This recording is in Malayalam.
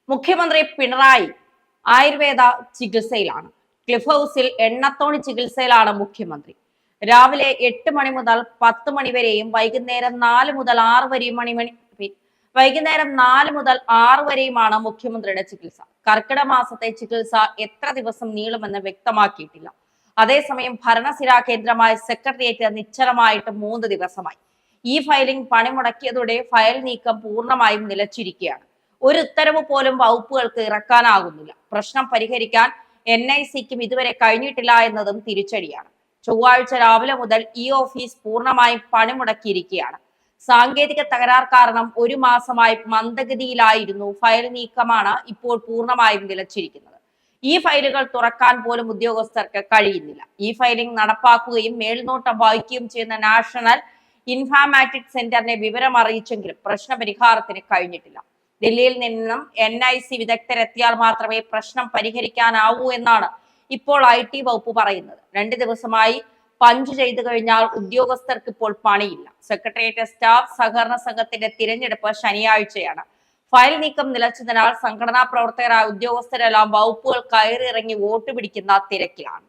മുഖ്യമന്ത്രി പിണറായി ആയുർവേദ ചികിത്സയിലാണ്. ക്ലിഫ് ഹൗസിൽ എണ്ണത്തോണി ചികിത്സയിലാണ് മുഖ്യമന്ത്രി. രാവിലെ 8 മണി മുതൽ 10 മണി വരെയും വൈകുന്നേരം 4 മുതൽ 6 വരെയുമാണ് മുഖ്യമന്ത്രിയുടെ ചികിത്സ. കർക്കിടക മാസത്തെ ചികിത്സ എത്ര ദിവസം നീളുമെന്ന് വ്യക്തമാക്കിയിട്ടില്ല. അതേസമയം ഭരണസിരാ കേന്ദ്രമായ സെക്രട്ടേറിയറ്റ് നിശ്ചലമായിട്ട് 3 ദിവസമായി. ഈ ഫയലിംഗ് പണിമുടക്കിയതോടെ ഫയൽ നീക്കം പൂർണ്ണമായും നിലച്ചിരിക്കുകയാണ്. ഒരു ഉത്തരവ് പോലും വകുപ്പുകൾക്ക് ഇറക്കാനാകുന്നില്ല. പ്രശ്നം പരിഹരിക്കാൻ NICക്കും ഇതുവരെ കഴിഞ്ഞിട്ടില്ല എന്നതും തിരിച്ചടിയാണ്. ചൊവ്വാഴ്ച രാവിലെ മുതൽ ഈ ഓഫീസ് പൂർണ്ണമായും പണിമുടക്കിയിരിക്കുകയാണ്. സാങ്കേതിക തകരാർ കാരണം 1 മാസമായി മന്ദഗതിയിലായിരുന്നു ഫയൽ നീക്കമാണ് ഇപ്പോൾ പൂർണ്ണമായും നിലച്ചിരിക്കുന്നത്. ഈ ഫയലുകൾ തുറക്കാൻ പോലും ഉദ്യോഗസ്ഥർക്ക് കഴിയുന്നില്ല. ഈ ഫയലിംഗ് നടപ്പാക്കുകയും മേൽനോട്ടം വഹിക്കുകയും ചെയ്യുന്ന നാഷണൽ ഇൻഫാമാറ്റിക് സെന്ററിനെ വിവരം അറിയിച്ചെങ്കിലും പ്രശ്നപരിഹാരത്തിന് കഴിഞ്ഞിട്ടില്ല. ഡൽഹിയിൽ നിന്നും NIC വിദഗ്ധരെത്തിയാൽ മാത്രമേ പ്രശ്നം പരിഹരിക്കാനാവൂ എന്നാണ് ഇപ്പോൾ IT വകുപ്പ് പറയുന്നത്. 2 ദിവസമായി പഞ്ച് ചെയ്തു കഴിഞ്ഞാൽ ഉദ്യോഗസ്ഥർക്ക് ഇപ്പോൾ പണിയില്ല. സെക്രട്ടേറിയറ്റ് സ്റ്റാഫ് സഹകരണ സംഘത്തിന്റെ തിരഞ്ഞെടുപ്പ് ശനിയാഴ്ചയാണ്. ഫയൽ നീക്കം നിലച്ചതിനാൽ സംഘടനാ പ്രവർത്തകരായ ഉദ്യോഗസ്ഥരെല്ലാം വകുപ്പുകൾ കയറിയിറങ്ങി വോട്ട് പിടിക്കുന്ന തിരക്കിലാണ്.